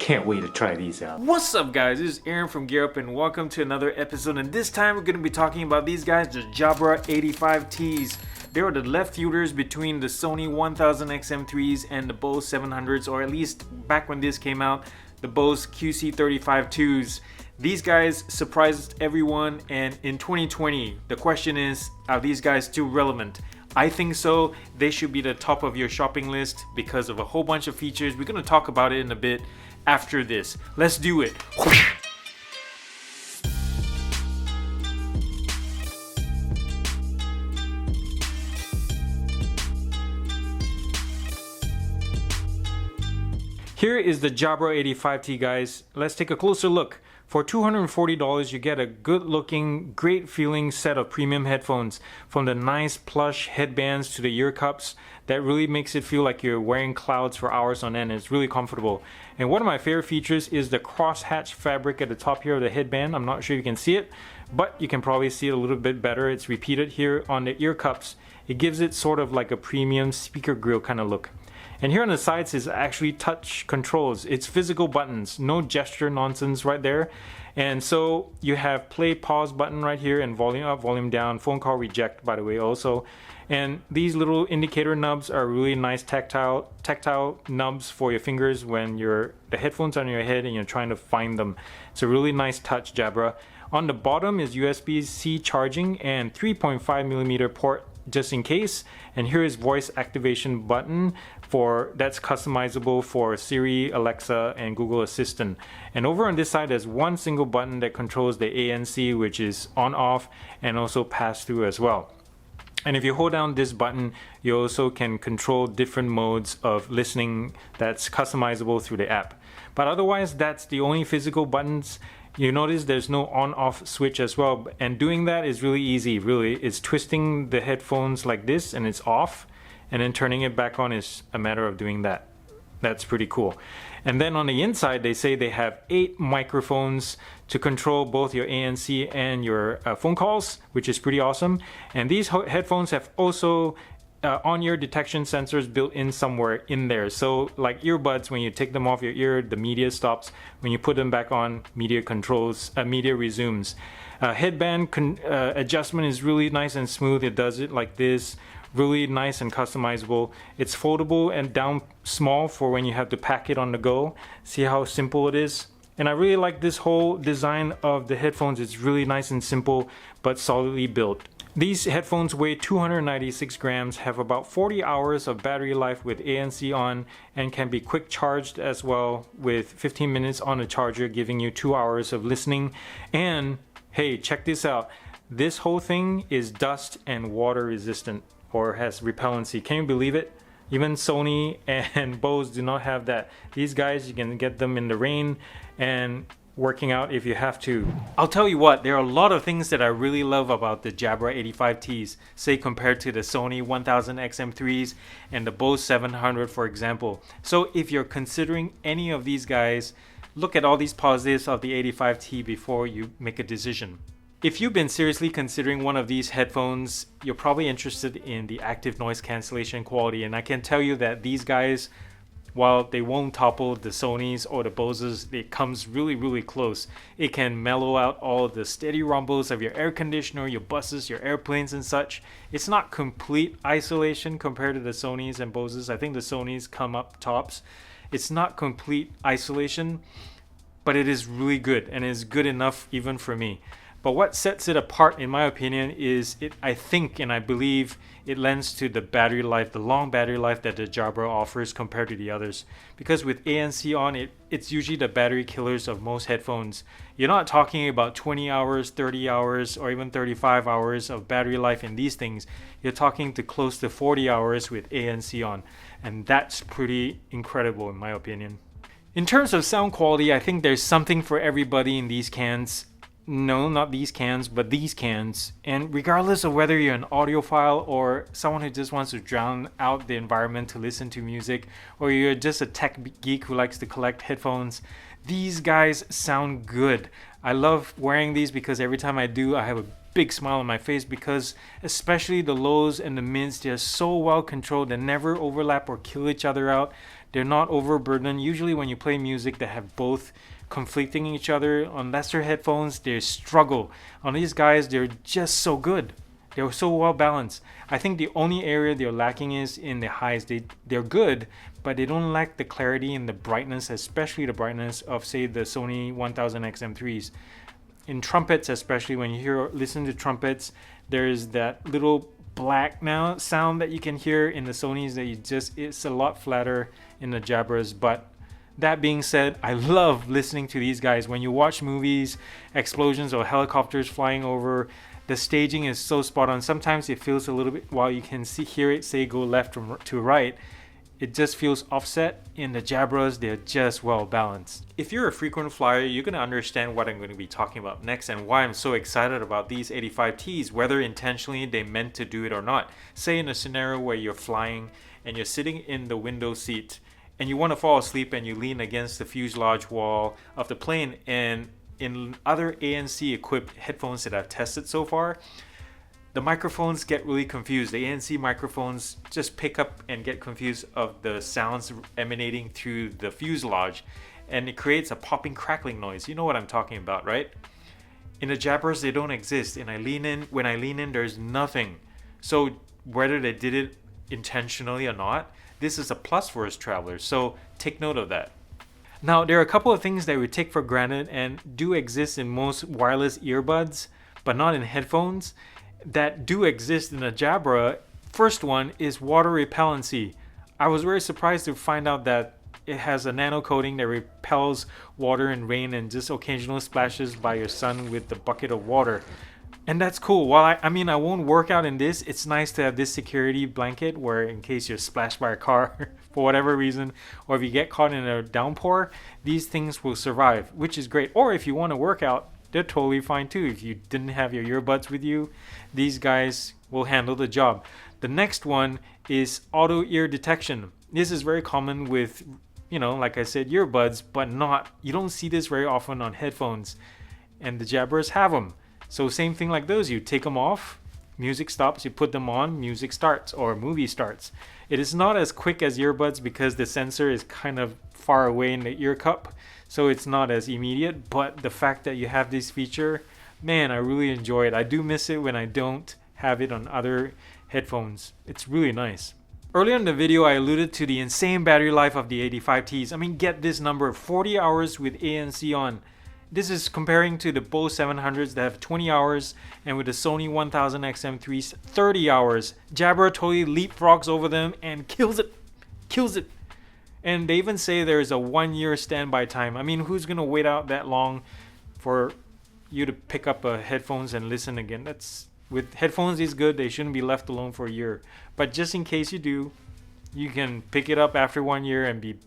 Can't wait to try these out. What's up guys, this is Aaron from Gear Up and welcome to another episode, and this time we're going to be talking about these guys, the Jabra 85Ts. They are the left fielders between the Sony WH-1000XM3s and the Bose 700s, or at least back when this came out, the Bose QC35-2s. These guys surprised everyone, and in 2020, the question is, are these guys still relevant? I think so. They should be the top of your shopping list because of a whole bunch of features. We're going to talk about it in a bit after this. Let's do it. Here is the Jabra 85T, guys. Let's take a closer look. For $240, you get a good looking, great feeling set of premium headphones, from the nice plush headbands to the ear cups that really makes it feel like you're wearing clouds for hours on end. It's really comfortable. And one of my favorite features is the crosshatch fabric at the top here of the headband. I'm not sure you can see it, but you can probably see it a little bit better. It's repeated here on the ear cups. It gives it sort of like a premium speaker grill kind of look. And here on the sides is actually touch controls. It's physical buttons, no gesture nonsense right there. And so you have play pause button right here and volume up, volume down, phone call reject, by the way, also. And these little indicator nubs are really nice tactile nubs for your fingers when the headphones are on your head and you're trying to find them. It's a really nice touch, Jabra. On the bottom is USB-C charging and 3.5mm port just in case. And here is voice activation button that's customizable for Siri, Alexa, and Google Assistant. And over on this side, there's one single button that controls the ANC, which is on off and also pass through as well. And if you hold down this button, you also can control different modes of listening that's customizable through the app. But otherwise, that's the only physical buttons. You notice there's no on-off switch as well, and doing that is really easy. Really, it's twisting the headphones like this and it's off, and then turning it back on is a matter of doing that. That's pretty cool. And then on the inside, they say they have 8 microphones to control both your ANC and your phone calls, which is pretty awesome. And these headphones have also on-ear detection sensors built in somewhere in there. So like earbuds, when you take them off your ear, the media stops. When you put them back on, media resumes. Headband adjustment is really nice and smooth. It does it like this. Really nice and customizable. It's foldable and down small for when you have to pack it on the go. See how simple it is? And I really like this whole design of the headphones. It's really nice and simple, but solidly built. These headphones weigh 296 grams, have about 40 hours of battery life with ANC on, and can be quick charged as well with 15 minutes on the charger, giving you 2 hours of listening. And hey, check this out. This whole thing is dust and water resistant, or has repellency. Can you believe it? Even Sony and Bose do not have that. These guys, you can get them in the rain and working out if you have to. I'll tell you what, there are a lot of things that I really love about the Jabra 85Ts, say compared to the Sony 1000XM3s and the Bose 700, for example. So if you're considering any of these guys, look at all these positives of the 85T before you make a decision. If you've been seriously considering one of these headphones, you're probably interested in the active noise cancellation quality, and I can tell you that these guys, while they won't topple the Sonys or the Boses, it comes really close. It can mellow out all the steady rumbles of your air conditioner, your buses, your airplanes and such. It's not complete isolation compared to the Sonys and Boses. I think the Sonys come up tops. It's not complete isolation, but it is really good, and it's good enough even for me. But what sets it apart, in my opinion, is I think and I believe it lends to the battery life, the long battery life that the Jabra offers compared to the others. Because with ANC on, it's usually the battery killers of most headphones. You're not talking about 20 hours, 30 hours, or even 35 hours of battery life in these things. You're talking to close to 40 hours with ANC on. And that's pretty incredible in my opinion. In terms of sound quality, I think there's something for everybody in these cans. No, not these cans, but these cans. And regardless of whether you're an audiophile or someone who just wants to drown out the environment to listen to music, or you're just a tech geek who likes to collect headphones, these guys sound good. I love wearing these because every time I do, I have a big smile on my face because especially the lows and the mids, they're so well controlled. They never overlap or kill each other out. They're not overburdened. Usually when you play music that have both conflicting each other on lesser headphones, they struggle. On these guys, they're just so good. They're so well balanced. I think the only area they're lacking is in the highs. They're good, but they don't lack the clarity and the brightness, especially the brightness of, say, the Sony WH-1000XM3s. In trumpets, especially when you listen to trumpets, there's that little black now sound that you can hear in the Sonys that it's a lot flatter in the Jabras. But that being said, I love listening to these guys. When you watch movies, explosions or helicopters flying over, the staging is so spot on. Sometimes it feels a little bit, while you can hear it say go left to right, it just feels offset. In the Jabras, they're just well balanced. If you're a frequent flyer, you're going to understand what I'm going to be talking about next and why I'm so excited about these 85Ts, whether intentionally they meant to do it or not. Say in a scenario where you're flying and you're sitting in the window seat and you want to fall asleep and you lean against the fuselage wall of the plane, and in other ANC equipped headphones that I've tested so far, the microphones get really confused. The ANC microphones just pick up and get confused of the sounds emanating through the fuselage, and it creates a popping, crackling noise. You know what I'm talking about, right? In the Jabras, they don't exist. And when I lean in, there's nothing. So whether they did it intentionally or not, this is a plus for us travelers. So take note of that. Now, there are a couple of things that we take for granted and do exist in most wireless earbuds, but not in headphones, that do exist in a Jabra. First one is water repellency. I was very surprised to find out that it has a nano coating that repels water and rain and just occasional splashes by your son with the bucket of water. And that's cool. While I won't work out in this, it's nice to have this security blanket where in case you're splashed by a car for whatever reason, or if you get caught in a downpour, these things will survive, which is great. Or if you want to work out, they're totally fine too. If you didn't have your earbuds with you, these guys will handle the job. The next one is auto ear detection. This is very common with, like I said, earbuds, but you don't see this very often on headphones, and the Jabras have them. So same thing like those, you take them off, music stops, you put them on, music starts or movie starts. It is not as quick as earbuds because the sensor is kind of far away in the ear cup, so it's not as immediate. But the fact that you have this feature, man, I really enjoy it. I do miss it when I don't have it on other headphones. It's really nice. Earlier in the video, I alluded to the insane battery life of the 85Ts. Get this number, 40 hours with ANC on. This is comparing to the Bose 700s that have 20 hours, and with the Sony 1000XM3s, 30 hours. Jabra totally leapfrogs over them and kills it. And they even say there's a 1-year standby time. Who's gonna wait out that long for you to pick up headphones and listen again? With headphones is good, they shouldn't be left alone for a year. But just in case you do, you can pick it up after 1 year and be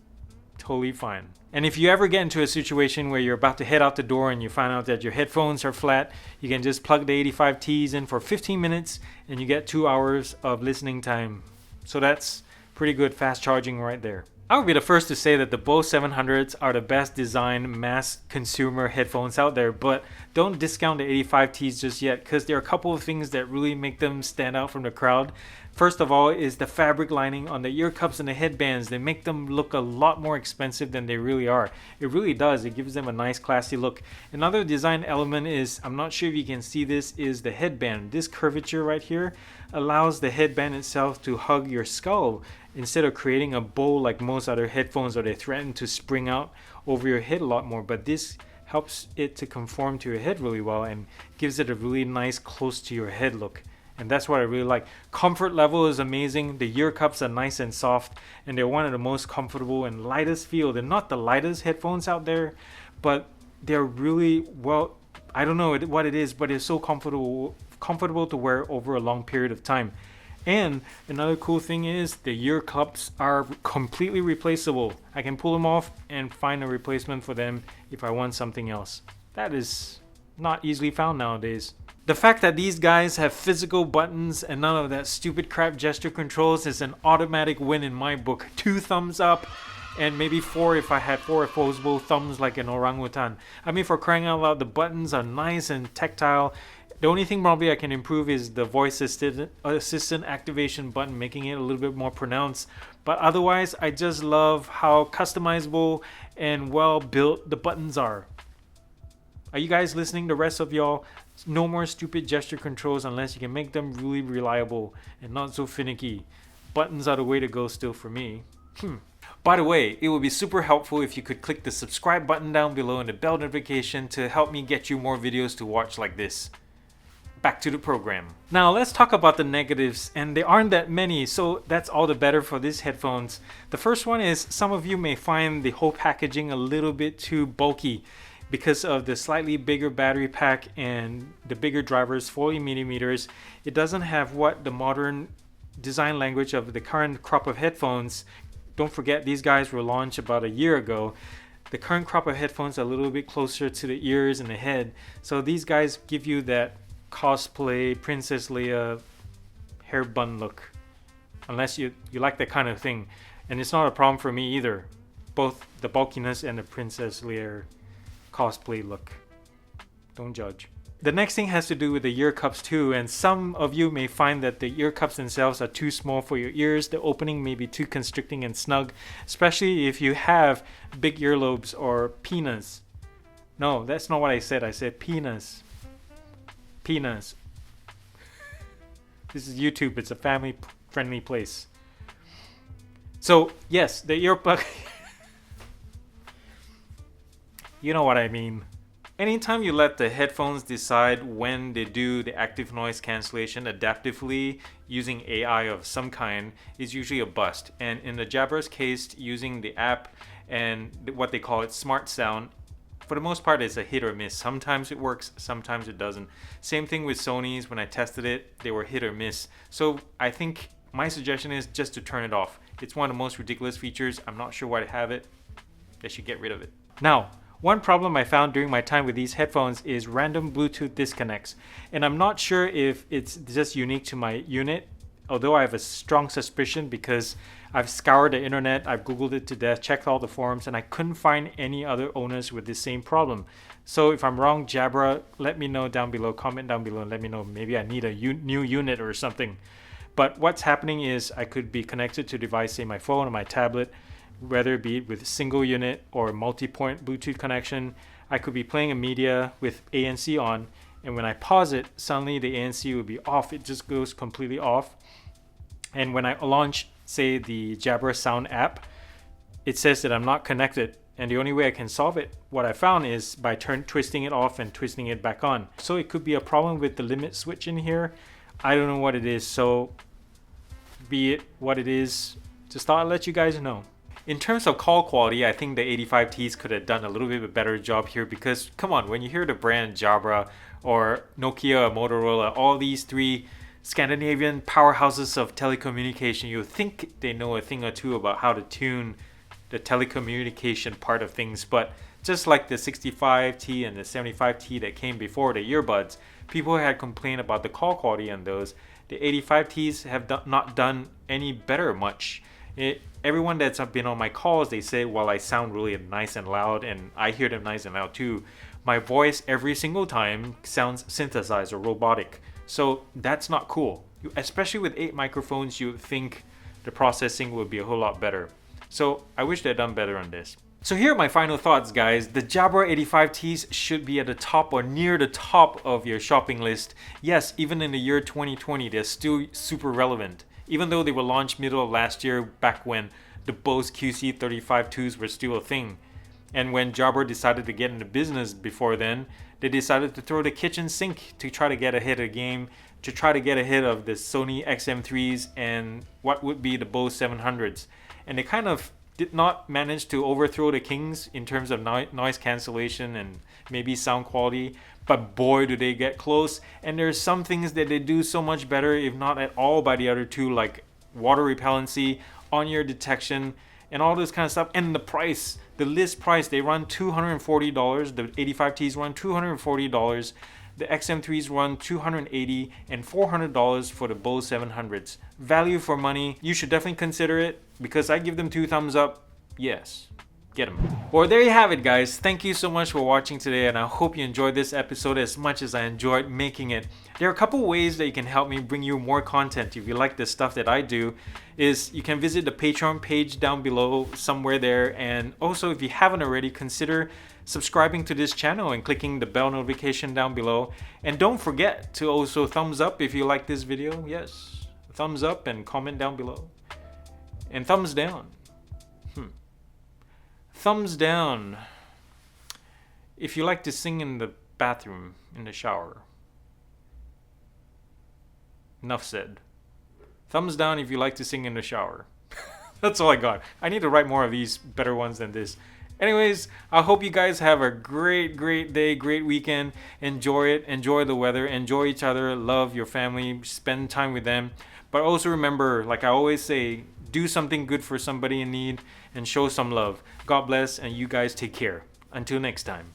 totally fine. And if you ever get into a situation where you're about to head out the door and you find out that your headphones are flat, you can just plug the 85Ts in for 15 minutes and you get 2 hours of listening time. So that's pretty good fast charging right there. I would be the first to say that the Bose 700s are the best designed mass consumer headphones out there, but don't discount the 85Ts just yet, because there are a couple of things that really make them stand out from the crowd. First of all is the fabric lining on the ear cups and the headbands. They make them look a lot more expensive than they really are. It really does. It gives them a nice classy look. Another design element is, I'm not sure if you can see this, is the headband. This curvature right here allows the headband itself to hug your skull instead of creating a bow like most other headphones, or they threaten to spring out over your head a lot more. But this helps it to conform to your head really well and gives it a really nice close to your head look. And that's what I really like. Comfort level is amazing. The ear cups are nice and soft, and they're one of the most comfortable and lightest feel. They're not the lightest headphones out there, but they're really, well, I don't know what it is, but it's so comfortable to wear over a long period of time. And another cool thing is the ear cups are completely replaceable. I can pull them off and find a replacement for them if I want something else. That is not easily found nowadays. The fact that these guys have physical buttons and none of that stupid crap gesture controls is an automatic win in my book. 2 thumbs up, and maybe 4 if I had 4 opposable thumbs like an orangutan. For crying out loud, the buttons are nice and tactile. The only thing probably I can improve is the voice assistant activation button, making it a little bit more pronounced. But otherwise, I just love how customizable and well built the buttons are. Are you guys listening? The rest of y'all, no more stupid gesture controls unless you can make them really reliable and not so finicky. Buttons are the way to go still for me. By the way, it would be super helpful if you could click the subscribe button down below and the bell notification to help me get you more videos to watch like this. Back to the program. Now let's talk about the negatives, and there aren't that many, so that's all the better for these headphones. The first one is some of you may find the whole packaging a little bit too bulky because of the slightly bigger battery pack and the bigger drivers, 40mm. It doesn't have what the modern design language of the current crop of headphones. Don't forget, these guys were launched about a year ago. The current crop of headphones are a little bit closer to the ears and the head, so these guys give you that cosplay Princess Leia hair bun look, unless you like that kind of thing. And it's not a problem for me either, both the bulkiness and the Princess Leia cosplay look. Don't judge. The next thing has to do with the ear cups too, and some of you may find that the ear cups themselves are too small for your ears. The opening may be too constricting and snug, especially if you have big earlobes or penis. No, that's not what I said. I said penis. Penis. This is YouTube. It's a family-friendly place. So yes, the earplug. You know what I mean. Anytime you let the headphones decide when they do the active noise cancellation adaptively using AI of some kind is usually a bust. And in the Jabra's case, using the app and what they call it smart sound, for the most part it's a hit or miss. Sometimes it works, sometimes it doesn't. Same thing with Sony's. When I tested it, they were hit or miss. So I think my suggestion is just to turn it off. It's one of the most ridiculous features. I'm not sure why to have it. They should get rid of it. Now, one problem I found during my time with these headphones is random Bluetooth disconnects. And I'm not sure if it's just unique to my unit, although I have a strong suspicion because I've scoured the internet, I've Googled it to death, checked all the forums, and I couldn't find any other owners with the same problem. So if I'm wrong, Jabra, let me know down below, comment down below and let me know. Maybe I need a new unit or something. But what's happening is I could be connected to a device, say my phone or my tablet, whether it be with single unit or multi-point Bluetooth connection. I could be playing a media with ANC on, and when I pause it, suddenly the ANC will be off. It just goes completely off. And when I launch, say, the Jabra Sound app, it says that I'm not connected. And the only way I can solve it, what I found, is by twisting it off and twisting it back on. So it could be a problem with the limit switch in here. I don't know what it is, so be it what it is, just thought I'd let you guys know. In terms of call quality, I think the 85Ts could have done a little bit of a better job here because, come on, when you hear the brand Jabra or Nokia or Motorola, all these three Scandinavian powerhouses of telecommunication, you think they know a thing or two about how to tune the telecommunication part of things. But just like the 65T and the 75T that came before the earbuds, people had complained about the call quality on those. The 85Ts have not done any better much. Everyone that's been on my calls, they say, well, I sound really nice and loud, and I hear them nice and loud too. My voice every single time sounds synthesized or robotic. So that's not cool. Especially with 8 microphones, you would think the processing would be a whole lot better. So I wish they'd done better on this. So here are my final thoughts, guys. The Jabra 85Ts should be at the top or near the top of your shopping list. Yes, even in the year 2020, they're still super relevant. Even though they were launched middle of last year, back when the Bose QC35-2s were still a thing. And when Jabra decided to get into business before then, they decided to throw the kitchen sink to try to get ahead of the game, to try to get ahead of the Sony XM3s and what would be the Bose 700s. And they kind of did not manage to overthrow the kings in terms of noise cancellation and maybe sound quality, but boy do they get close. And there's some things that they do so much better, if not at all, by the other two, like water repellency, on-ear detection, and all this kind of stuff. And the price, the list price, they run $240. The 85Ts run $240. The XM3s run $280 and $400 for the Bose 700s. Value for money. You should definitely consider it because I give them 2 thumbs up. Yes. Get them. Well, there you have it, guys. Thank you so much for watching today, and I hope you enjoyed this episode as much as I enjoyed making it. There are a couple ways that you can help me bring you more content if you like the stuff that I do. Is you can visit the Patreon page down below somewhere there, and also if you haven't already, consider subscribing to this channel and clicking the bell notification down below. And don't forget to also thumbs up if you like this video. Yes, thumbs up and comment down below. And thumbs down. Thumbs down if you like to sing in the bathroom, in the shower. Enough said. Thumbs down if you like to sing in the shower. That's all I got. I need to write more of these better ones than this. Anyways, I hope you guys have a great day, great weekend. Enjoy it, enjoy the weather, enjoy each other, love your family, spend time with them. But also remember, like I always say, do something good for somebody in need and show some love. God bless, and you guys take care. Until next time.